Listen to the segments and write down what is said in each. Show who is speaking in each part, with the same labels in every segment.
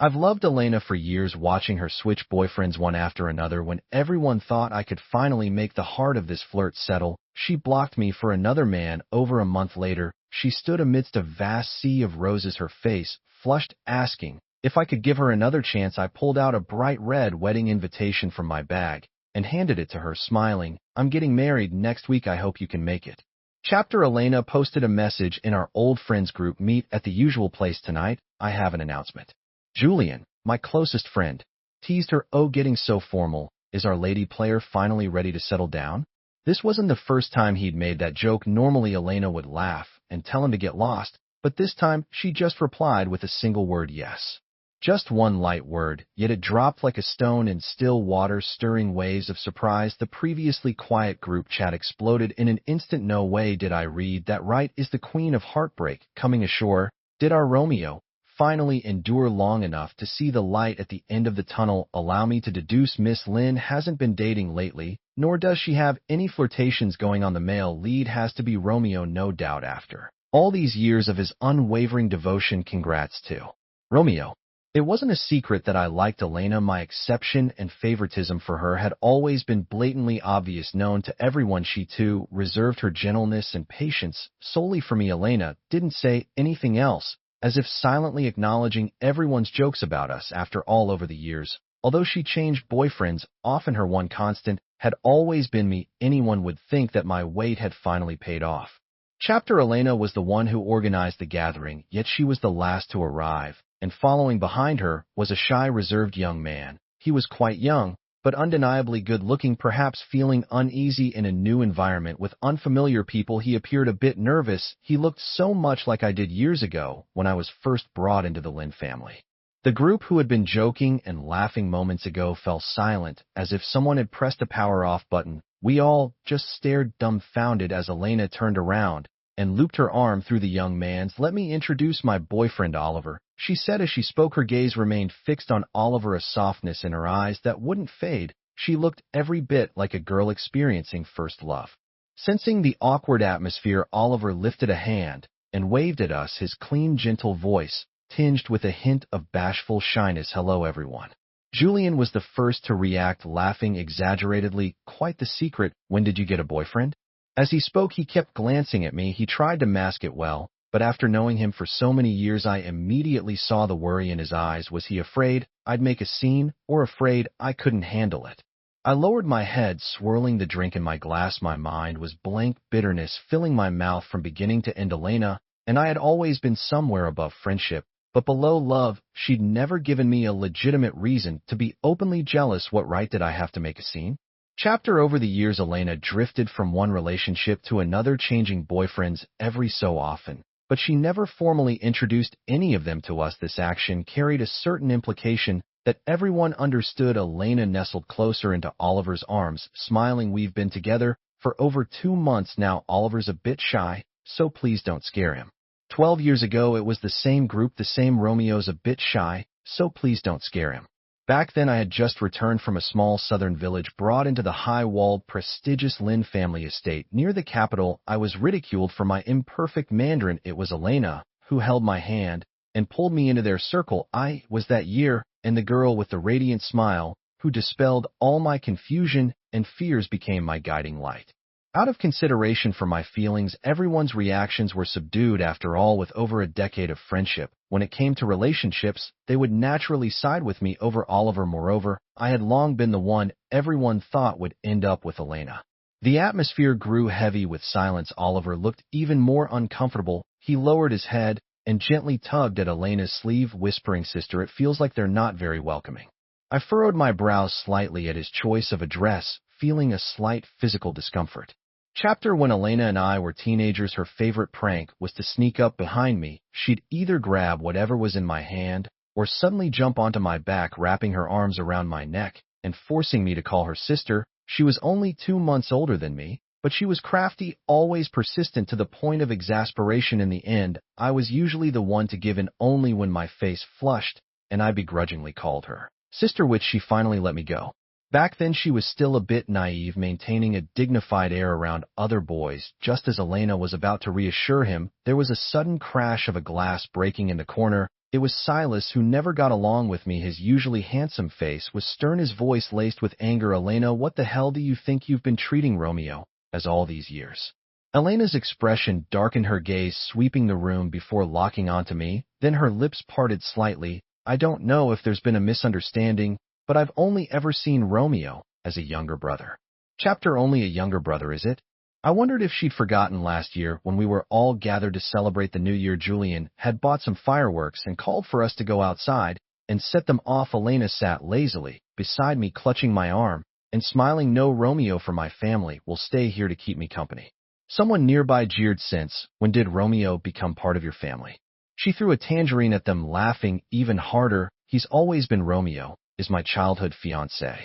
Speaker 1: I've loved Elena for years, watching her switch boyfriends one after another. When everyone thought I could finally make the heart of this flirt settle, she blocked me for another man. Over a month later, she stood amidst a vast sea of roses, her face flushed, asking if I could give her another chance. I pulled out a bright red wedding invitation from my bag and handed it to her, smiling. "I'm getting married next week. I hope you can make it." Chapter Elena posted a message in our old friends group: "Meet at the usual place tonight. I have an announcement." Julian, my closest friend, teased her. "Oh, getting so formal. Is our lady player finally ready to settle down?" This wasn't the first time he'd made that joke. Normally Elena would laugh and tell him to get lost, but this time she just replied with a single word: "Yes." Just one light word, yet it dropped like a stone in still water, stirring waves of surprise. The previously quiet group chat exploded in an instant. "No way, did I read that right? Is the Queen of Heartbreak coming ashore? Did our Romeo finally endure long enough to see the light at the end of the tunnel? Allow me to deduce Miss Lynn hasn't been dating lately, nor does she have any flirtations going on. The male lead has to be Romeo, no doubt, after all these years of his unwavering devotion. Congrats to Romeo." It wasn't a secret that I liked Elena. My exception and favoritism for her had always been blatantly obvious, known to everyone. She too reserved her gentleness and patience solely for me. Elena didn't say anything else, as if silently acknowledging everyone's jokes about us. After all, over the years, although she changed boyfriends, often her one constant had always been me. Anyone would think that my wait had finally paid off. Chapter Elena was the one who organized the gathering, yet she was the last to arrive, and following behind her was a shy, reserved young man. He was quite young, but undeniably good-looking. Perhaps feeling uneasy in a new environment with unfamiliar people, he appeared a bit nervous. He looked so much like I did years ago when I was first brought into the Lynn family. The group, who had been joking and laughing moments ago, fell silent, as if someone had pressed a power-off button. We all just stared dumbfounded as Elena turned around and looped her arm through the young man's. "Let me introduce my boyfriend, Oliver," she said as she spoke. Her gaze remained fixed on Oliver, a softness in her eyes that wouldn't fade. She looked every bit like a girl experiencing first love. Sensing the awkward atmosphere, Oliver lifted a hand and waved at us, his clean, gentle voice tinged with a hint of bashful shyness. "Hello, everyone." Julian was the first to react, laughing exaggeratedly. "Quite the secret. When did you get a boyfriend?" As he spoke, he kept glancing at me. He tried to mask it well, but after knowing him for so many years, I immediately saw the worry in his eyes. Was he afraid I'd make a scene, or afraid I couldn't handle it? I lowered my head, swirling the drink in my glass. My mind was blank, bitterness filling my mouth from beginning to end. Elena and I had always been somewhere above friendship, but below love. She'd never given me a legitimate reason to be openly jealous. What right did I have to make a scene? Chapter Over the years, Elena drifted from one relationship to another, changing boyfriends every so often, but she never formally introduced any of them to us. This action carried a certain implication that everyone understood. Elena nestled closer into Oliver's arms, smiling. "We've been together for over 2 months now. Oliver's a bit shy, so please don't scare him. 12 years ago, it was the same group, the same. Romeo's a bit shy, so please don't scare him." Back then, I had just returned from a small southern village, brought into the high-walled, prestigious Lynn family estate near the capital. I was ridiculed for my imperfect Mandarin. It was Elena who held my hand and pulled me into their circle. I was that year, and the girl with the radiant smile who dispelled all my confusion and fears became my guiding light. Out of consideration for my feelings, everyone's reactions were subdued. After all, with over a decade of friendship, when it came to relationships, they would naturally side with me over Oliver. Moreover, I had long been the one everyone thought would end up with Elena. The atmosphere grew heavy with silence. Oliver looked even more uncomfortable. He lowered his head and gently tugged at Elena's sleeve, whispering, "Sister, it feels like they're not very welcoming." I furrowed my brows slightly at his choice of address, feeling a slight physical discomfort. Chapter When Elena and I were teenagers, her favorite prank was to sneak up behind me. She'd either grab whatever was in my hand or suddenly jump onto my back, wrapping her arms around my neck and forcing me to call her sister. She was only 2 months older than me, but she was crafty, always persistent to the point of exasperation. In the end, I was usually the one to give in, only when my face flushed and I begrudgingly called her sister, which she finally let me go. Back then, she was still a bit naive, maintaining a dignified air around other boys. Just as Elena was about to reassure him, there was a sudden crash of a glass breaking in the corner. It was Silas who never got along with me. His usually handsome face was stern, his voice laced with anger. Elena, what the hell do you think you've been treating Romeo as all these years? Elena's expression darkened, her gaze sweeping the room before locking onto me, then her lips parted slightly. I don't know if there's been a misunderstanding, but I've only ever seen Romeo as a younger brother. Chapter only a younger brother, is it? I wondered if she'd forgotten last year when we were all gathered to celebrate the new year. Julian had bought some fireworks and called for us to go outside and set them off. Elena sat lazily beside me, clutching my arm and smiling. No, Romeo for my family will stay here to keep me company. Someone nearby jeered. Since when did Romeo become part of your family? She threw a tangerine at them, laughing even harder. He's always been Romeo, is my childhood fiancé.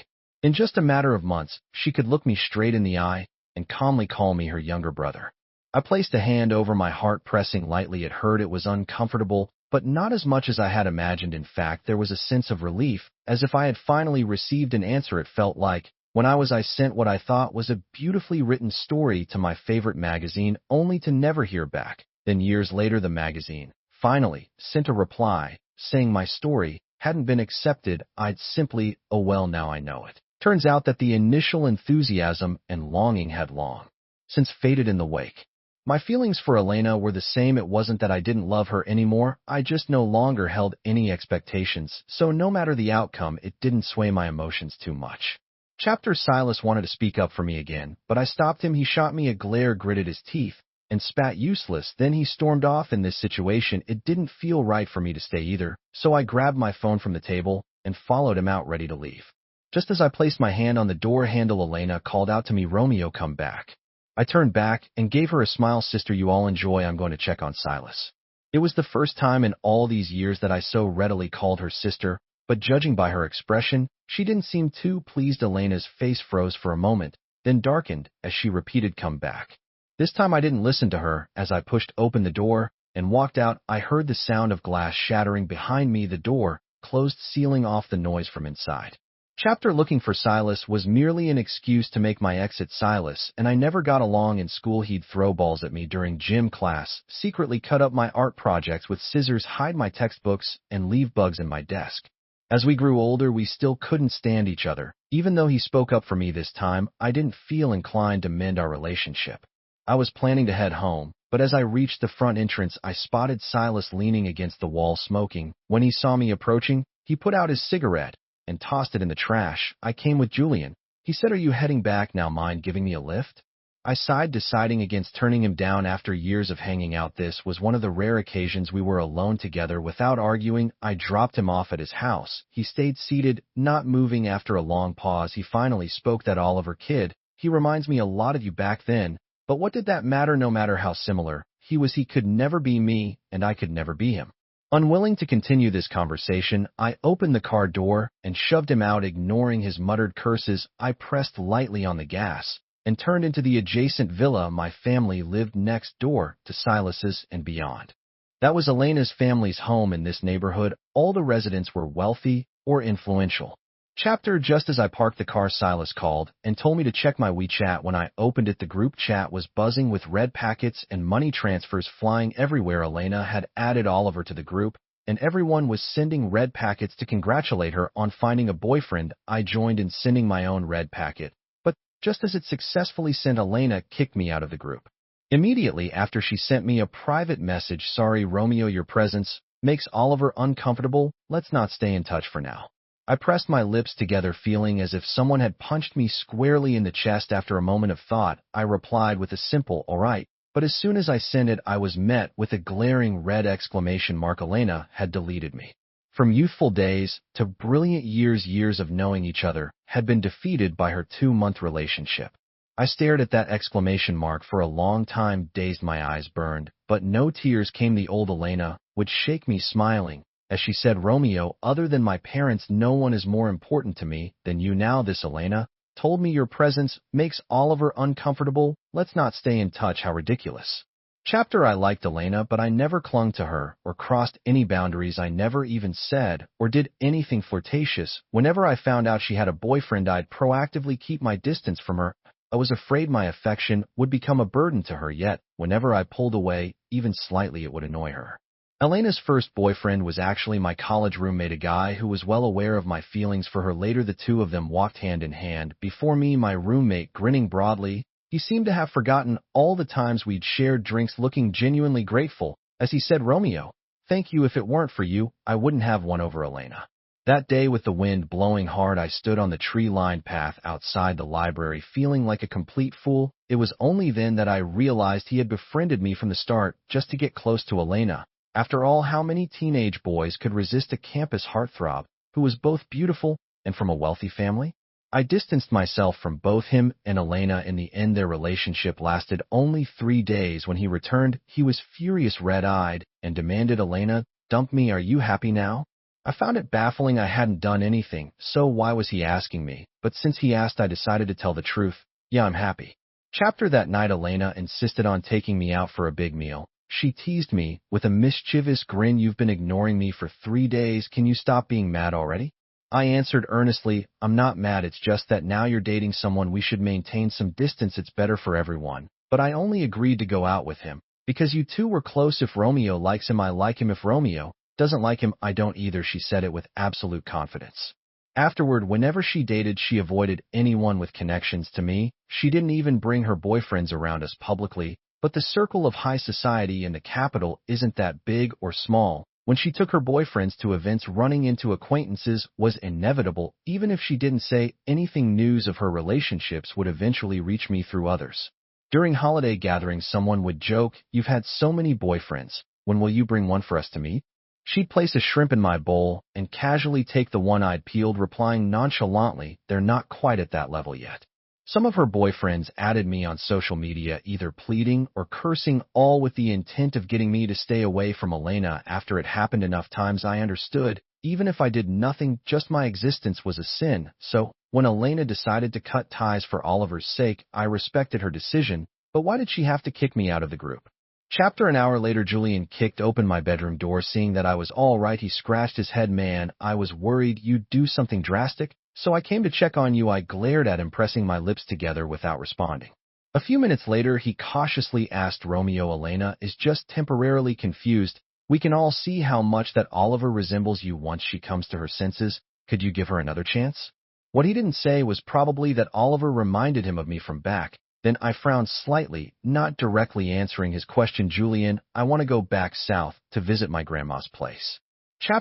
Speaker 1: In just a matter of months, she could look me straight in the eye and calmly call me her younger brother. I placed a hand over my heart, pressing lightly. It hurt, it was uncomfortable, but not as much as I had imagined. In fact, there was a sense of relief, as if I had finally received an answer. It felt like when I sent what I thought was a beautifully written story to my favorite magazine, only to never hear back. Then years later, the magazine finally sent a reply saying my story hadn't been accepted. I'd simply, oh well, now I know it. Turns out that the initial enthusiasm and longing had long since faded in the wake. My feelings for Elena were the same. It wasn't that I didn't love her anymore, I just no longer held any expectations, so no matter the outcome, it didn't sway my emotions too much. Chapter Silas wanted to speak up for me again, but I stopped him. He shot me a glare, gritted his teeth, and spat useless. Then he stormed off. In this situation, it didn't feel right for me to stay either, so I grabbed my phone from the table and followed him out, ready to leave. Just as I placed my hand on the door handle, Elena called out to me, Romeo, come back. I turned back and gave her a smile. Sister, you all enjoy. I'm going to check on Silas. It was the first time in all these years that I so readily called her sister, but judging by her expression, she didn't seem too pleased. Elena's face froze for a moment, then darkened as she repeated, come back. This time I didn't listen to her. As I pushed open the door and walked out, I heard the sound of glass shattering behind me. The door closed, sealing off the noise from inside. Chapter looking for Silas was merely an excuse to make my exit. Silas and I never got along in school. He'd throw balls at me during gym class, secretly cut up my art projects with scissors, hide my textbooks, and leave bugs in my desk. As we grew older, we still couldn't stand each other. Even though he spoke up for me this time, I didn't feel inclined to mend our relationship. I was planning to head home, but as I reached the front entrance, I spotted Silas leaning against the wall, smoking. When he saw me approaching, he put out his cigarette and tossed it in the trash. I came with Julian. He said, are you heading back now? Mind giving me a lift? I sighed, deciding against turning him down. After years of hanging out, this was one of the rare occasions we were alone together. Without arguing, I dropped him off at his house. He stayed seated, not moving. After a long pause, he finally spoke. That Oliver kid, he reminds me a lot of you back then. But what did that matter? No matter how similar he could never be me, and I could never be him. Unwilling to continue this conversation, I opened the car door and shoved him out. Ignoring his muttered curses, I pressed lightly on the gas and turned into the adjacent villa. My family lived next door to Silas's and beyond. That was Elena's family's home in this neighborhood. All the residents were wealthy or influential. Chapter just as I parked the car, Silas called and told me to check my WeChat. When I opened it, the group chat was buzzing with red packets and money transfers flying everywhere. Elena had added Oliver to the group, and everyone was sending red packets to congratulate her on finding a boyfriend. I joined in sending my own red packet, but just as it successfully sent, Elena kicked me out of the group. Immediately after, she sent me a private message. Sorry, Romeo, your presence makes Oliver uncomfortable. Let's not stay in touch for now. I pressed my lips together, feeling as if someone had punched me squarely in the chest. After a moment of thought, I replied with a simple, all right. But as soon as I sent it, I was met with a glaring red exclamation mark. Elena had deleted me. From youthful days to brilliant years of knowing each other had been defeated by her 2-month relationship. I stared at that exclamation mark for a long time, dazed. My eyes burned, but no tears came. The old Elena would shake me, smiling as she said, Romeo, other than my parents, no one is more important to me than you. Now this Elena told me your presence makes Oliver uncomfortable. Let's not stay in touch. How ridiculous. Chapter I liked Elena, but I never clung to her or crossed any boundaries. I never even said or did anything flirtatious. Whenever I found out she had a boyfriend, I'd proactively keep my distance from her. I was afraid my affection would become a burden to her, yet whenever I pulled away, even slightly, it would annoy her. Elena's first boyfriend was actually my college roommate, a guy who was well aware of my feelings for her. Later, the two of them walked hand in hand before me, my roommate grinning broadly. He seemed to have forgotten all the times we'd shared drinks, looking genuinely grateful as he said, "Romeo, thank you. If it weren't for you, I wouldn't have won over Elena." That day, with the wind blowing hard, I stood on the tree-lined path outside the library feeling like a complete fool. It was only then that I realized he had befriended me from the start just to get close to Elena. After all, how many teenage boys could resist a campus heartthrob who was both beautiful and from a wealthy family? I distanced myself from both him and Elena. In the end, their relationship lasted only 3 days. When he returned, he was furious, red-eyed, and demanded, "Elena, dump me. Are you happy now?" I found it baffling. I hadn't done anything, so why was he asking me? But since he asked, I decided to tell the truth. "Yeah, I'm happy." Chapter That night, Elena insisted on taking me out for a big meal. She teased me with a mischievous grin, "You've been ignoring me for 3 days. Can you stop being mad already?" I answered earnestly, "I'm not mad. It's just that now you're dating someone. We should maintain some distance. It's better for everyone." But I only agreed to go out with him because you two were close. If Romeo likes him, I like him. If Romeo doesn't like him, I don't either. She said it with absolute confidence. Afterward, whenever she dated, she avoided anyone with connections to me. She didn't even bring her boyfriends around us publicly. But the circle of high society in the capital isn't that big or small. When she took her boyfriends to events, running into acquaintances was inevitable. Even if she didn't say anything, news of her relationships would eventually reach me through others. During holiday gatherings, someone would joke, "You've had so many boyfriends. When will you bring one for us to meet?" She'd place a shrimp in my bowl and casually take the one I'd peeled, replying nonchalantly, "They're not quite at that level yet." Some of her boyfriends added me on social media, either pleading or cursing, all with the intent of getting me to stay away from Elena. After it happened enough times, I understood. Even if I did nothing, just my existence was a sin. So, when Elena decided to cut ties for Oliver's sake, I respected her decision. But why did she have to kick me out of the group? Chapter An hour later, Julian kicked open my bedroom door. Seeing that I was all right, he scratched his head. "Man, I was worried you'd do something drastic, so I came to check on you." I glared at him, pressing my lips together without responding. A few minutes later, he cautiously asked, "Romeo, Elena is just temporarily confused. We can all see how much that Oliver resembles you. Once she comes to her senses, could you give her another chance?" What he didn't say was probably that Oliver reminded him of me from back. Then I frowned slightly, not directly answering his question. "Julian, I want to go back south to visit my grandma's place."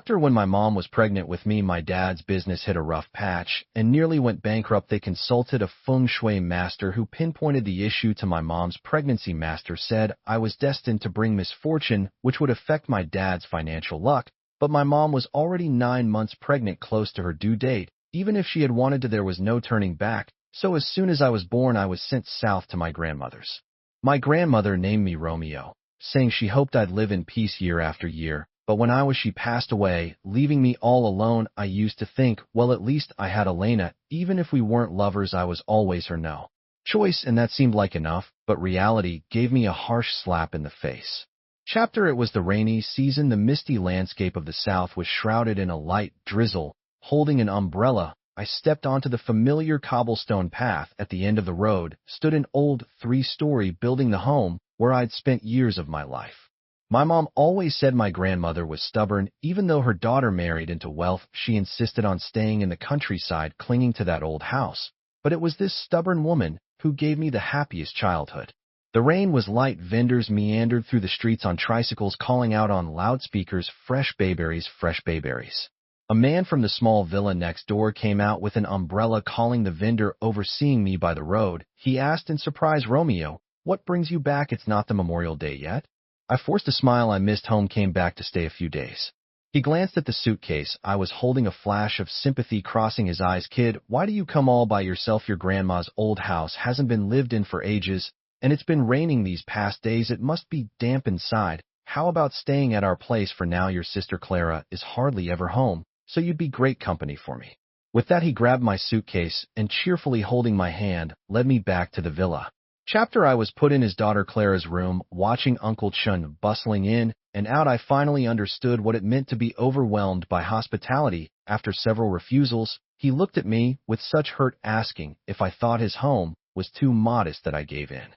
Speaker 1: When my mom was pregnant with me, my dad's business hit a rough patch and nearly went bankrupt. They consulted a feng shui master who pinpointed the issue to my mom's pregnancy. Master said I was destined to bring misfortune, which would affect my dad's financial luck, but my mom was already 9 months pregnant, close to her due date. Even if she had wanted to, there was no turning back. So as soon as I was born, I was sent south to my grandmother's. My grandmother named me Romeo, saying she hoped I'd live in peace year after year. But when she passed away, leaving me all alone. I used to think, well, at least I had Elena. Even if we weren't lovers, I was always her no choice, and that seemed like enough. But reality gave me a harsh slap in the face. It was the rainy season. The misty landscape of the south was shrouded in a light drizzle. Holding an umbrella, I stepped onto the familiar cobblestone path. At the end of the road stood an old 3-story building, the home where I'd spent years of my life. My mom always said my grandmother was stubborn. Even though her daughter married into wealth, she insisted on staying in the countryside, clinging to that old house. But it was this stubborn woman who gave me the happiest childhood. The rain was light. Vendors meandered through the streets on tricycles, calling out on loudspeakers, "Fresh bayberries, fresh bayberries." A man from the small villa next door came out with an umbrella, calling the vendor overseeing me by the road. He asked in surprise, "Romeo, what brings you back? It's not the Memorial Day yet." I forced a smile. I missed home, came back to stay a few days. He glanced at the suitcase I was holding, a flash of sympathy crossing his eyes. "Kid, why do you come all by yourself? Your grandma's old house hasn't been lived in for ages, and it's been raining these past days. It must be damp inside. How about staying at our place for now? Your sister Clara is hardly ever home, so you'd be great company for me." With that, he grabbed my suitcase and, cheerfully holding my hand, led me back to the villa. I was put in his daughter Clara's room, watching Uncle Chun bustling in and out. I finally understood what it meant to be overwhelmed by hospitality. After several refusals, he looked at me with such hurt, asking if I thought his home was too modest. That I gave in.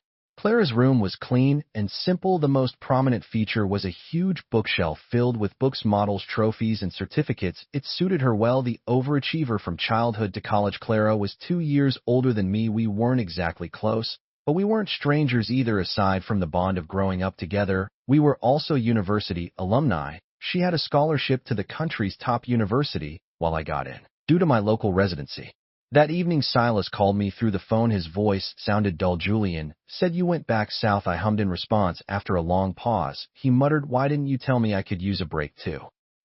Speaker 1: Clara's room was clean and simple. The most prominent feature was a huge bookshelf filled with books, models, trophies, and certificates. It suited her well, the overachiever from childhood to college. Clara was 2 years older than me. We weren't exactly close, but we weren't strangers either. Aside from the bond of growing up together, we were also university alumni. She had a scholarship to the country's top university, while I got in due to my local residency. That evening, Silas called me through the phone. His voice sounded dull. "Julian said you went back south." I hummed in response. After a long pause, he muttered, "Why didn't you tell me? I could use a break too."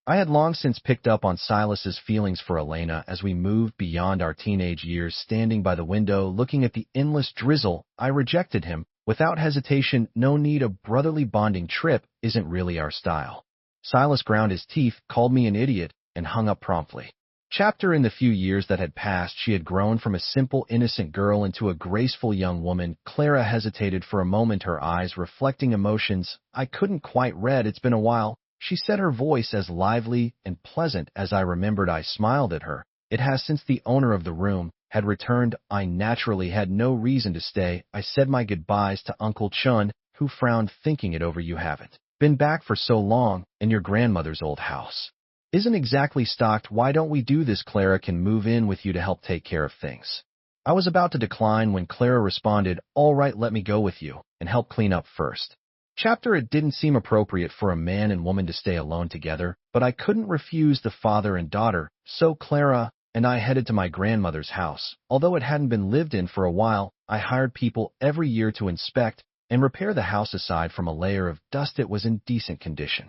Speaker 1: I had long since picked up on Silas's feelings for Elena as we moved beyond our teenage years. Standing by the window, looking at the endless drizzle, I rejected him without hesitation. "No need. A brotherly bonding trip isn't really our style." Silas ground his teeth, called me an idiot, and hung up promptly. Chapter. In the few years that had passed, she had grown from a simple, innocent girl into a graceful young woman. Clara hesitated for a moment, her eyes reflecting emotions I couldn't quite read. "It's been a while," she said, her voice as lively and pleasant as I remembered. I smiled at her. "It has, since the owner of the room had returned." I naturally had no reason to stay. I said my goodbyes to Uncle Chun, who frowned. "Thinking it over, you haven't been back for so long, and your grandmother's old house isn't exactly stocked. Why don't we do this? Clara can move in with you to help take care of things." I was about to decline when Clara responded, "All right, let me go with you and help clean up first." Chapter. It didn't seem appropriate for a man and woman to stay alone together, but I couldn't refuse the father and daughter, so Clara and I headed to my grandmother's house. Although it hadn't been lived in for a while, I hired people every year to inspect and repair the house. Aside from a layer of dust, it was in decent condition.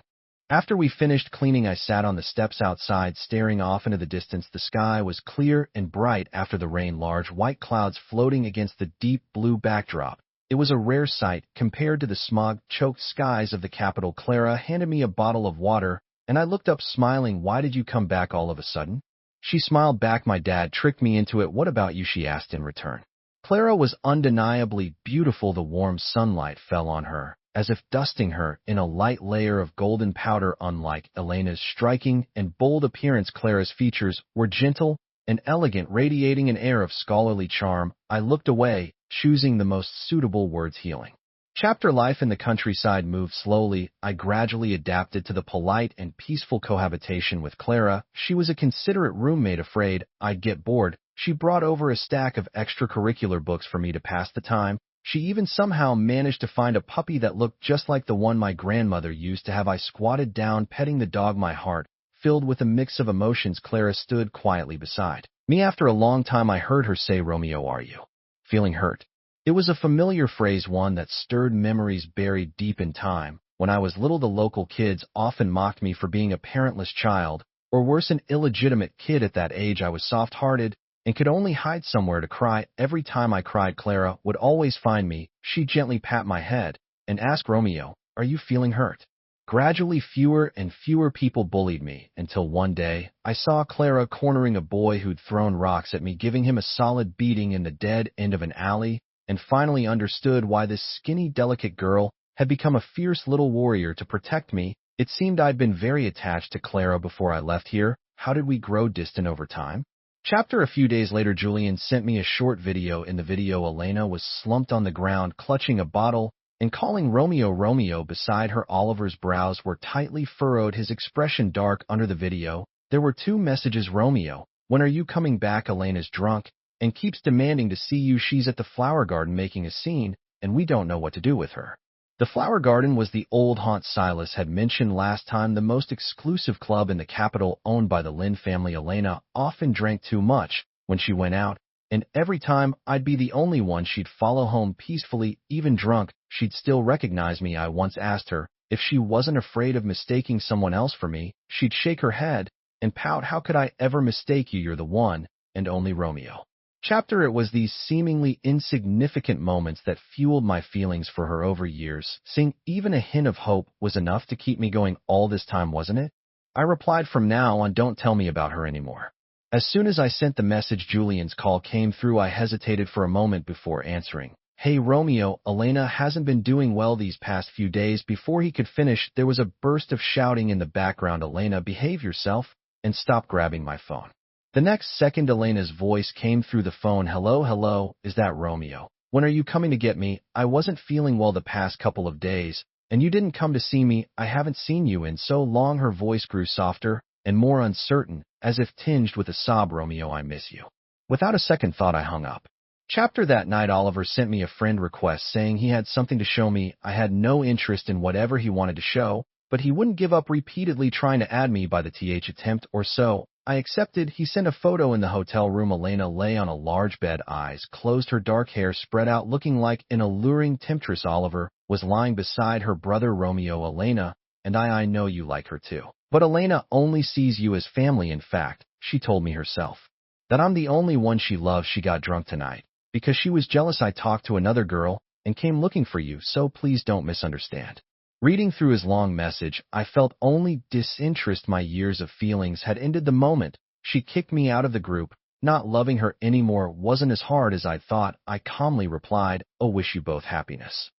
Speaker 1: After we finished cleaning, I sat on the steps outside, staring off into the distance. The sky was clear and bright after the rain, large white clouds floating against the deep blue backdrop. It was a rare sight compared to the smog-choked skies of the capital. Clara handed me a bottle of water, and I looked up smiling. "Why did you come back all of a sudden?" She smiled back. "My dad tricked me into it." "What about you?" she asked in return. Clara was undeniably beautiful. The warm sunlight fell on her, as if dusting her in a light layer of golden powder. Unlike Elena's striking and bold appearance, Clara's features were gentle and elegant, radiating an air of scholarly charm. I looked away, choosing the most suitable words. Healing. Chapter. Life in the countryside moved slowly. I gradually adapted to the polite and peaceful cohabitation with Clara. She was a considerate roommate. Afraid I'd get bored, she brought over a stack of extracurricular books for me to pass the time. She even somehow managed to find a puppy that looked just like the one my grandmother used to have. I squatted down, petting the dog, my heart filled with a mix of emotions. Clara stood quietly beside me. After a long time, I heard her say, "Romeo, are you feeling hurt?" It was a familiar phrase, one that stirred memories buried deep in time. When I was little, the local kids often mocked me for being a parentless child, or worse, an illegitimate kid. At that age, I was soft-hearted and could only hide somewhere to cry. Every time I cried, Clara would always find me. She'd gently pat my head and ask, "Romeo, are you feeling hurt?" Gradually, fewer and fewer people bullied me, until one day, I saw Clara cornering a boy who'd thrown rocks at me, giving him a solid beating in the dead end of an alley, and finally understood why this skinny, delicate girl had become a fierce little warrior to protect me. It seemed I'd been very attached to Clara before I left here. How did we grow distant over time? Chapter. A few days later, Julian sent me a short video. In the video, Elena was slumped on the ground, clutching a bottle and calling Romeo, Romeo beside her. Oliver's brows were tightly furrowed, his expression dark. Under the video, there were two messages. "Romeo, when are you coming back? Elena's drunk and keeps demanding to see you. She's at the flower garden making a scene, and we don't know what to do with her." The flower garden was the old haunt Silas had mentioned last time, the most exclusive club in the capital, owned by the Lin family. Elena often drank too much when she went out, and every time I'd be the only one she'd follow home peacefully. Even drunk, she'd still recognize me. I once asked her if she wasn't afraid of mistaking someone else for me. She'd shake her head and pout. "How could I ever mistake you? You're the one and only Romeo." Chapter. It was these seemingly insignificant moments that fueled my feelings for her over years. Seeing even a hint of hope was enough to keep me going all this time, wasn't it? I replied, "From now on, don't tell me about her anymore." As soon as I sent the message, Julian's call came through. I hesitated for a moment before answering. "Hey, Romeo, Elena hasn't been doing well these past few days." Before he could finish, there was a burst of shouting in the background. "Elena, behave yourself and stop grabbing my phone." The next second, Elena's voice came through the phone. "Hello, hello, is that Romeo?" When are you coming to get me? I wasn't feeling well the past couple of days, and you didn't come to see me. I haven't seen you in so long." Her voice grew softer and more uncertain, as if tinged with a sob. "Romeo, I miss you." Without a second thought, I hung up. That night, Oliver sent me a friend request saying he had something to show me. I had no interest in whatever he wanted to show, but he wouldn't give up, repeatedly trying to add me by the attempt or so. I accepted. He sent a photo in the hotel room. Elena lay on a large bed, eyes closed, her dark hair spread out, looking like an alluring temptress. Oliver was lying beside her brother Romeo. "Elena, and I know you like her too. But Elena only sees you as family. In fact, she told me herself that I'm the only one she loves. She got drunk tonight because she was jealous I talked to another girl and came looking for you, so please don't misunderstand." Reading through his long message, I felt only disinterest. My years of feelings had ended the moment she kicked me out of the group. Not loving her anymore wasn't as hard as I'd thought. I calmly replied, "Oh, wish you both happiness."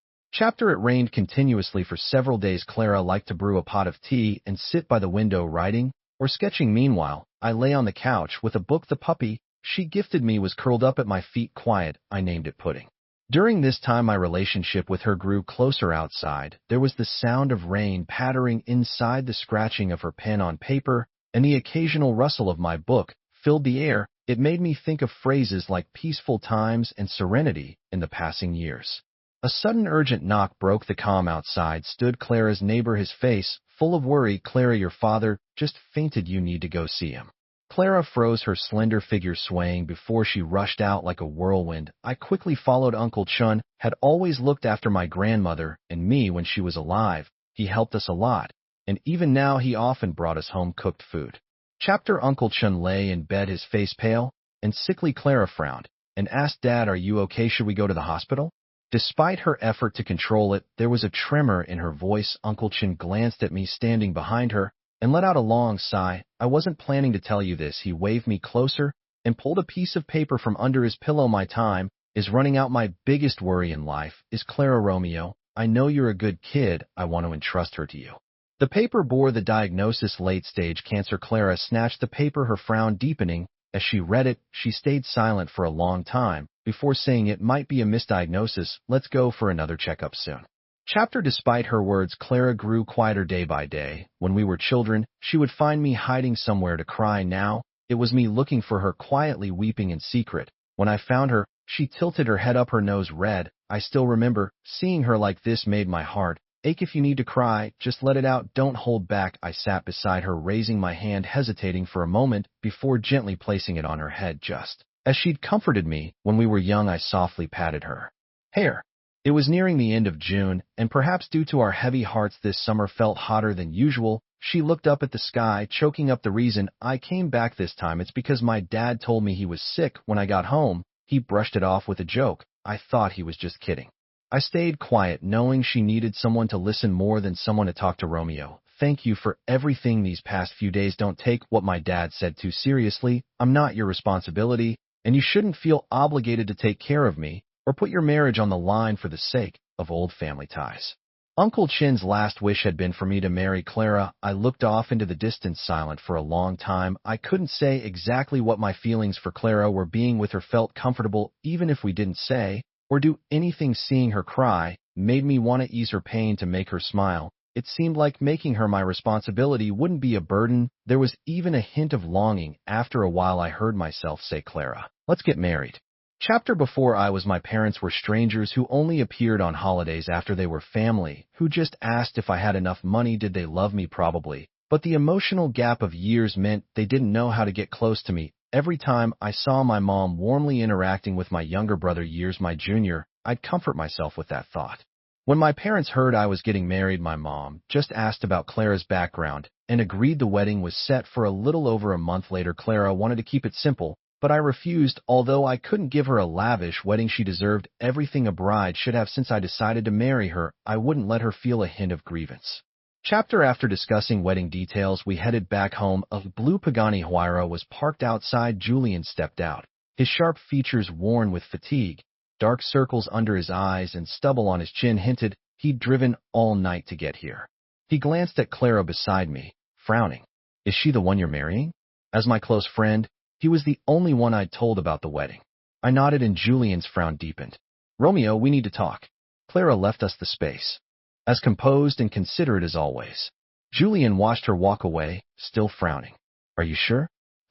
Speaker 1: It rained continuously for several days. Clara liked to brew a pot of tea and sit by the window writing or sketching. Meanwhile, I lay on the couch with a book. The puppy she gifted me was curled up at my feet, quiet. I named it Pudding. During this time, my relationship with her grew closer. Outside, there was the sound of rain pattering inside, the scratching of her pen on paper, and the occasional rustle of my book filled the air. It made me think of phrases like peaceful times and serenity in the passing years. A sudden urgent knock broke the calm. Outside stood Clara's neighbor, his face full of worry. "Clara, your father just fainted. You need to go see him." Clara froze, her slender figure swaying before she rushed out like a whirlwind. I quickly followed. Uncle Chun had always looked after my grandmother and me when she was alive. He helped us a lot, and even now he often brought us home-cooked food. Uncle Chun lay in bed, his face pale and sickly. Clara frowned and asked, "Dad, are you okay? Should we go to the hospital?" Despite her effort to control it, there was a tremor in her voice. Uncle Chun glanced at me standing behind her and let out a long sigh. "I wasn't planning to tell you this." He waved me closer and pulled a piece of paper from under his pillow. "My time is running out. My biggest worry in life is Clara. Romeo, I know you're a good kid. I want to entrust her to you." The paper bore the diagnosis: late-stage cancer. Clara snatched the paper, her frown deepening. As she read it, she stayed silent for a long time before saying, "It might be a misdiagnosis. Let's go for another checkup soon." Despite her words, Clara grew quieter day by day. When we were children, she would find me hiding somewhere to cry. Now, it was me looking for her, quietly weeping in secret. When I found her, she tilted her head up, her nose red. I still remember seeing her like this made my heart ache. "If you need to cry, just let it out. Don't hold back." I sat beside her, raising my hand, hesitating for a moment before gently placing it on her head, just as she'd comforted me when we were young. I softly patted her hair. It was nearing the end of June, and perhaps due to our heavy hearts, this summer felt hotter than usual. She looked up at the sky, choking up. "The reason I came back this time, it's because my dad told me he was sick when I got home." He brushed it off with a joke. I thought he was just kidding. I stayed quiet, knowing she needed someone to listen more than someone to talk to. "Romeo, thank you for everything these past few days. Don't take what my dad said too seriously. I'm not your responsibility, and you shouldn't feel obligated to take care of me or put your marriage on the line for the sake of old family ties." Uncle Chin's last wish had been for me to marry Clara. I looked off into the distance, silent for a long time. I couldn't say exactly what my feelings for Clara were. Being with her felt comfortable, even if we didn't say or do anything. Seeing her cry made me want to ease her pain, to make her smile. It seemed like making her my responsibility wouldn't be a burden. There was even a hint of longing. After a while, I heard myself say, "Clara, let's get married." Before I was, my parents were strangers who only appeared on holidays. After, they were family who just asked if I had enough money. Did they love me? Probably. But the emotional gap of years meant they didn't know how to get close to me. Every time I saw my mom warmly interacting with my younger brother, years my junior, I'd comfort myself with that thought. When my parents heard I was getting married, my mom just asked about Clara's background and agreed. The wedding was set for a little over a month later. Clara wanted to keep it simple, but I refused. Although I couldn't give her a lavish wedding, she deserved everything a bride should have. Since I decided to marry her, I wouldn't let her feel a hint of grievance. After discussing wedding details, we headed back home. A blue Pagani Huayra was parked outside. Julian stepped out, his sharp features worn with fatigue. Dark circles under his eyes and stubble on his chin hinted he'd driven all night to get here. He glanced at Clara beside me, frowning. "Is she the one you're marrying?" As my close friend, he was the only one I'd told about the wedding. I nodded and Julian's frown deepened. Romeo, we need to talk. Clara left us the space. As composed and considerate as always. Julian watched her walk away, still frowning. Are you sure?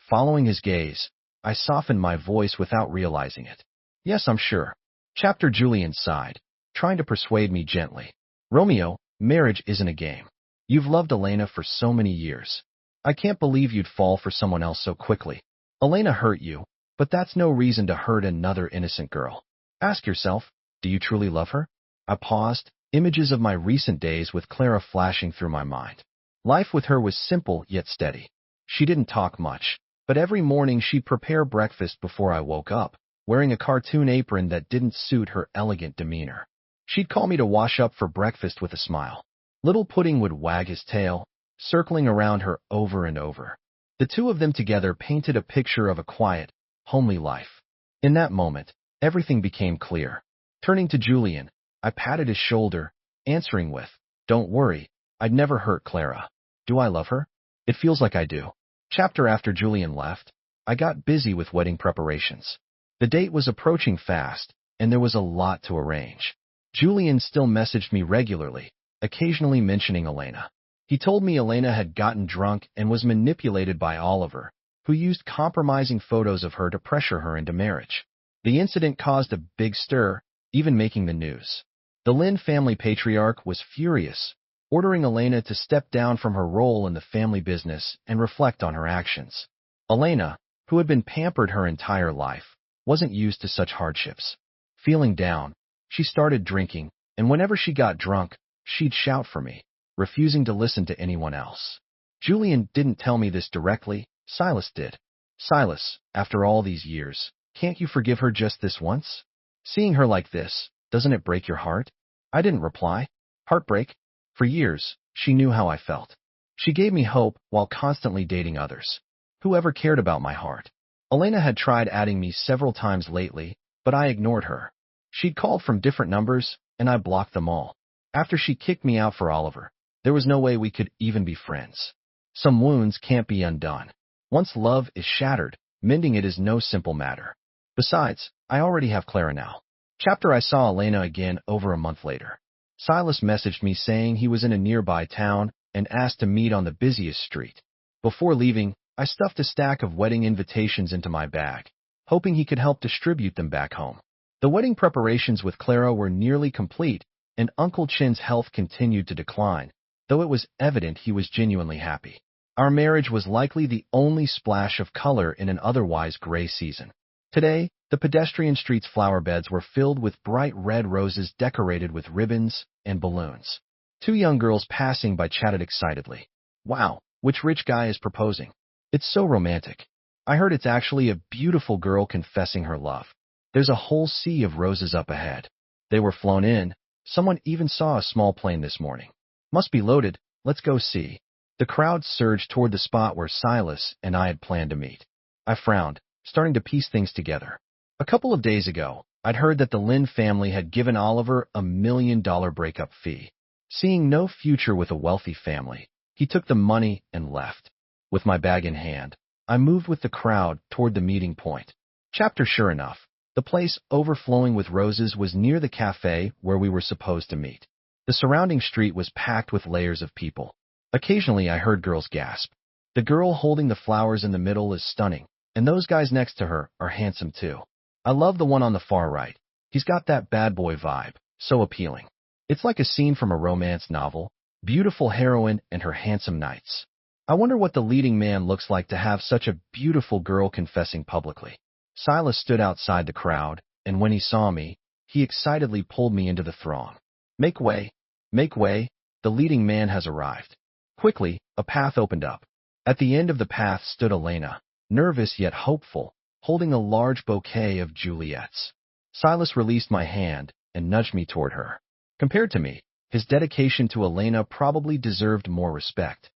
Speaker 1: Following his gaze, I softened my voice without realizing it. Yes, I'm sure. Julian sighed, trying to persuade me gently. Romeo, marriage isn't a game. You've loved Elena for so many years. I can't believe you'd fall for someone else so quickly. Elena hurt you, but that's no reason to hurt another innocent girl. Ask yourself, do you truly love her? I paused, images of my recent days with Clara flashing through my mind. Life with her was simple yet steady. She didn't talk much, but every morning she'd prepare breakfast before I woke up, wearing a cartoon apron that didn't suit her elegant demeanor. She'd call me to wash up for breakfast with a smile. Little Pudding would wag his tail, circling around her over and over. The two of them together painted a picture of a quiet, homely life. In that moment, everything became clear. Turning to Julian, I patted his shoulder, answering with, "Don't worry, I'd never hurt Clara. Do I love her? It feels like I do." After Julian left, I got busy with wedding preparations. The date was approaching fast, and there was a lot to arrange. Julian still messaged me regularly, occasionally mentioning Elena. He told me Elena had gotten drunk and was manipulated by Oliver, who used compromising photos of her to pressure her into marriage. The incident caused a big stir, even making the news. The Lin family patriarch was furious, ordering Elena to step down from her role in the family business and reflect on her actions. Elena, who had been pampered her entire life, wasn't used to such hardships. Feeling down, she started drinking, and whenever she got drunk, she'd shout for me, refusing to listen to anyone else. Julian didn't tell me this directly, Silas did. Silas, after all these years, can't you forgive her just this once? Seeing her like this, doesn't it break your heart? I didn't reply. Heartbreak? For years, she knew how I felt. She gave me hope while constantly dating others. Whoever cared about my heart? Elena had tried adding me several times lately, but I ignored her. She'd called from different numbers, and I blocked them all. After she kicked me out for Oliver, there was no way we could even be friends. Some wounds can't be undone. Once love is shattered, mending it is no simple matter. Besides, I already have Clara now. I saw Elena again over a month later. Silas messaged me saying he was in a nearby town and asked to meet on the busiest street. Before leaving, I stuffed a stack of wedding invitations into my bag, hoping he could help distribute them back home. The wedding preparations with Clara were nearly complete, and Uncle Chin's health continued to decline, though it was evident he was genuinely happy. Our marriage was likely the only splash of color in an otherwise gray season. Today, the pedestrian street's flower beds were filled with bright red roses decorated with ribbons and balloons. Two young girls passing by chatted excitedly. Wow, which rich guy is proposing? It's so romantic. I heard it's actually a beautiful girl confessing her love. There's a whole sea of roses up ahead. They were flown in. Someone even saw a small plane this morning. Must be loaded. Let's go see. The crowd surged toward the spot where Silas and I had planned to meet. I frowned, starting to piece things together. A couple of days ago, I'd heard that the Lin family had given Oliver $1 million breakup fee. Seeing no future with a wealthy family, he took the money and left. With my bag in hand, I moved with the crowd toward the meeting point. Sure enough, the place overflowing with roses was near the cafe where we were supposed to meet. The surrounding street was packed with layers of people. Occasionally I heard girls gasp. The girl holding the flowers in the middle is stunning, and those guys next to her are handsome too. I love the one on the far right. He's got that bad boy vibe, so appealing. It's like a scene from a romance novel, beautiful heroine and her handsome knights. I wonder what the leading man looks like to have such a beautiful girl confessing publicly. Silas stood outside the crowd, and when he saw me, he excitedly pulled me into the throng. Make way, the leading man has arrived. Quickly, a path opened up. At the end of the path stood Elena, nervous yet hopeful, holding a large bouquet of Juliets. Silas released my hand and nudged me toward her. Compared to me, his dedication to Elena probably deserved more respect.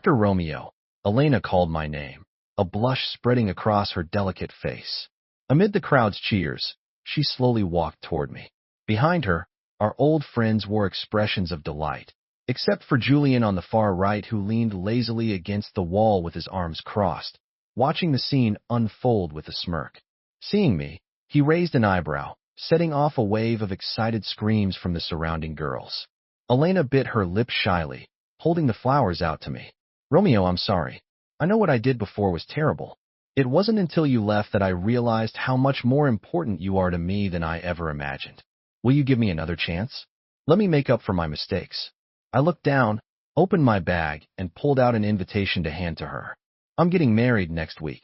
Speaker 1: Romeo. Elena called my name, a blush spreading across her delicate face. Amid the crowd's cheers, she slowly walked toward me. Behind her, our old friends wore expressions of delight, except for Julian on the far right, who leaned lazily against the wall with his arms crossed, watching the scene unfold with a smirk. Seeing me, he raised an eyebrow, setting off a wave of excited screams from the surrounding girls. Elena bit her lip shyly, holding the flowers out to me. Romeo, I'm sorry. I know what I did before was terrible. It wasn't until you left that I realized how much more important you are to me than I ever imagined. Will you give me another chance? Let me make up for my mistakes. I looked down, opened my bag, and pulled out an invitation to hand to her. I'm getting married next week.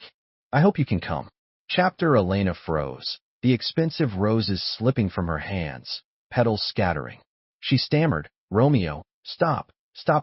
Speaker 1: I hope you can come. Chapter. Elena froze, the expensive roses slipping from her hands, petals scattering. She stammered, Romeo, stop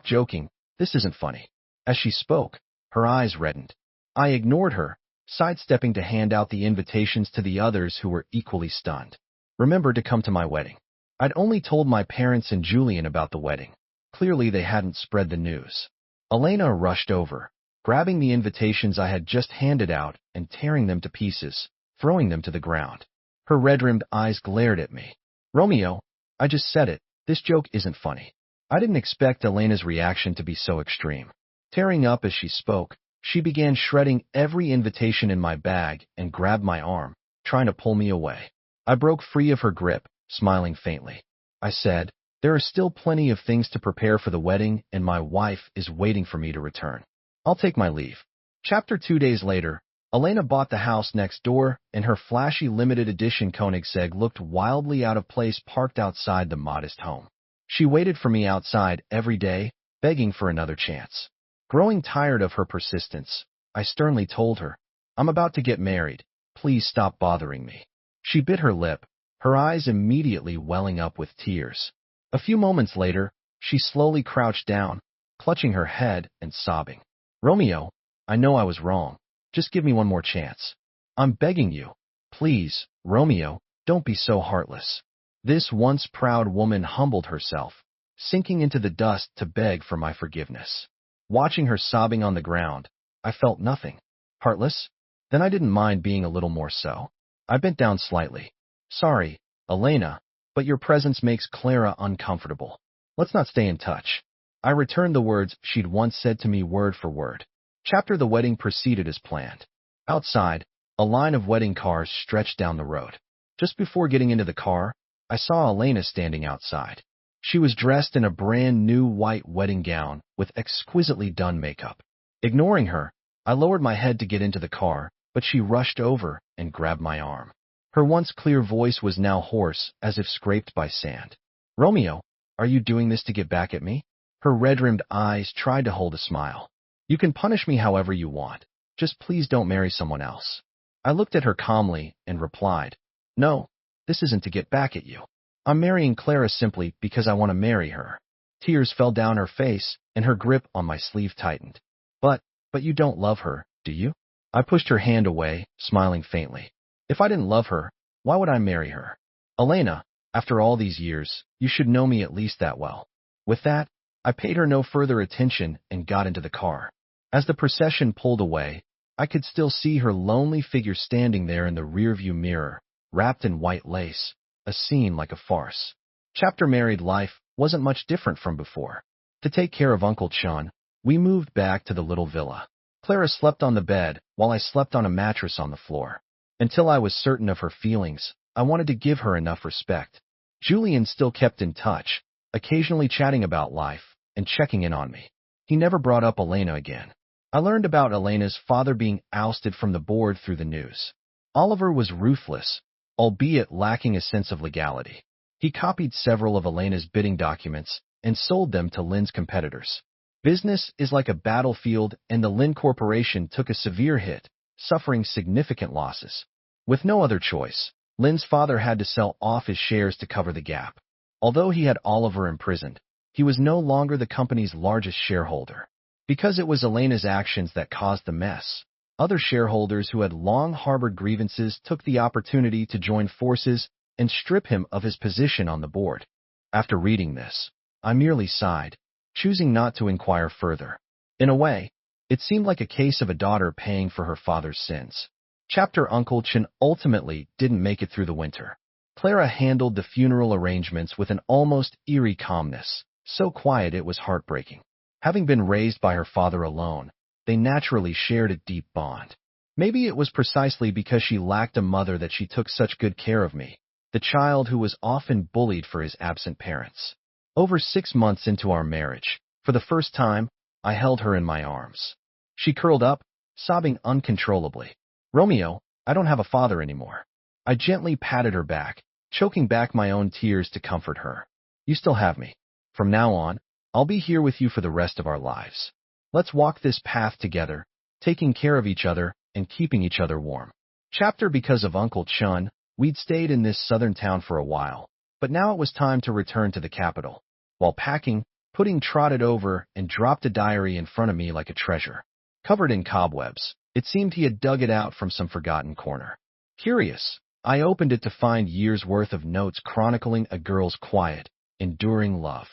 Speaker 1: joking, this isn't funny. As she spoke, her eyes reddened. I ignored her, sidestepping to hand out the invitations to the others who were equally stunned. Remember to come to my wedding. I'd only told my parents and Julian about the wedding. Clearly they hadn't spread the news. Elena rushed over, grabbing the invitations I had just handed out and tearing them to pieces, throwing them to the ground. Her red-rimmed eyes glared at me. Romeo, I just said it, this joke isn't funny. I didn't expect Elena's reaction to be so extreme. Tearing up as she spoke, she began shredding every invitation in my bag and grabbed my arm, trying to pull me away. I broke free of her grip, smiling faintly. I said, there are still plenty of things to prepare for the wedding, and my wife is waiting for me to return. I'll take my leave. Chapter. 2 days later, Elena bought the house next door, and her flashy limited edition Koenigsegg looked wildly out of place parked outside the modest home. She waited for me outside every day, begging for another chance. Growing tired of her persistence, I sternly told her, I'm about to get married. Please stop bothering me. She bit her lip, her eyes immediately welling up with tears. A few moments later, she slowly crouched down, clutching her head and sobbing. Romeo, I know I was wrong. Just give me one more chance. I'm begging you. Please, Romeo, don't be so heartless. This once proud woman humbled herself, sinking into the dust to beg for my forgiveness. Watching her sobbing on the ground, I felt nothing. Heartless? Then I didn't mind being a little more so. I bent down slightly. Sorry, Elena, but your presence makes Clara uncomfortable. Let's not stay in touch. I returned the words she'd once said to me word for word. Chapter. The wedding proceeded as planned. Outside, a line of wedding cars stretched down the road. Just before getting into the car, I saw Elena standing outside. She was dressed in a brand new white wedding gown with exquisitely done makeup. Ignoring her, I lowered my head to get into the car, but she rushed over and grabbed my arm. Her once clear voice was now hoarse, as if scraped by sand. Romeo, are you doing this to get back at me? Her red-rimmed eyes tried to hold a smile. You can punish me however you want. Just please don't marry someone else. I looked at her calmly and replied, No, this isn't to get back at you. I'm marrying Clara simply because I want to marry her. Tears fell down her face, and her grip on my sleeve tightened. But you don't love her, do you? I pushed her hand away, smiling faintly. If I didn't love her, why would I marry her? Elena, after all these years, you should know me at least that well. With that, I paid her no further attention and got into the car. As the procession pulled away, I could still see her lonely figure standing there in the rearview mirror, wrapped in white lace, a scene like a farce. Chapter. Married life wasn't much different from before. To take care of Uncle Chun, we moved back to the little villa. Clara slept on the bed, while I slept on a mattress on the floor. Until I was certain of her feelings, I wanted to give her enough respect. Julian still kept in touch, occasionally chatting about life and checking in on me. He never brought up Elena again. I learned about Elena's father being ousted from the board through the news. Oliver was ruthless, albeit lacking a sense of legality. He copied several of Elena's bidding documents and sold them to Lynn's competitors. Business is like a battlefield, and the Lynn Corporation took a severe hit, suffering significant losses. With no other choice, Lynn's father had to sell off his shares to cover the gap. Although he had Oliver imprisoned, he was no longer the company's largest shareholder. Because it was Elena's actions that caused the mess, other shareholders who had long harbored grievances took the opportunity to join forces and strip him of his position on the board. After reading this, I merely sighed, choosing not to inquire further. In a way, it seemed like a case of a daughter paying for her father's sins. Chapter. Uncle Chun ultimately didn't make it through the winter. Clara handled the funeral arrangements with an almost eerie calmness, so quiet it was heartbreaking. Having been raised by her father alone, they naturally shared a deep bond. Maybe it was precisely because she lacked a mother that she took such good care of me. the child who was often bullied for his absent parents. Over 6 months into our marriage, for the first time, I held her in my arms. She curled up, sobbing uncontrollably. Romeo, I don't have a father anymore. I gently patted her back, choking back my own tears to comfort her. You still have me. From now on, I'll be here with you for the rest of our lives. Let's walk this path together, taking care of each other and keeping each other warm. Chapter Because of Uncle Chun, we'd stayed in this southern town for a while, but now it was time to return to the capital. While packing, Pudding trotted over and dropped a diary in front of me like a treasure. Covered in cobwebs, it seemed he had dug it out from some forgotten corner. Curious, I opened it to find years' worth of notes chronicling a girl's quiet, enduring love.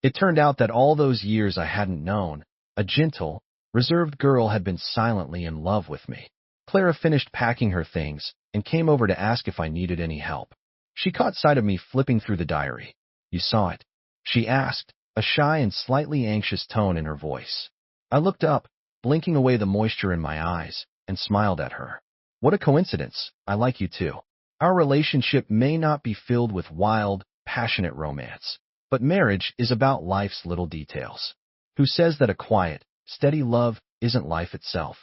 Speaker 1: It turned out that all those years I hadn't known, a gentle, reserved girl had been silently in love with me. Clara finished packing her things and came over to ask if I needed any help. She caught sight of me flipping through the diary. You saw it? She asked, a shy and slightly anxious tone in her voice. I looked up, blinking away the moisture in my eyes, and smiled at her. What a coincidence, I like you too. Our relationship may not be filled with wild, passionate romance, but marriage is about life's little details. Who says that a quiet, steady love isn't life itself?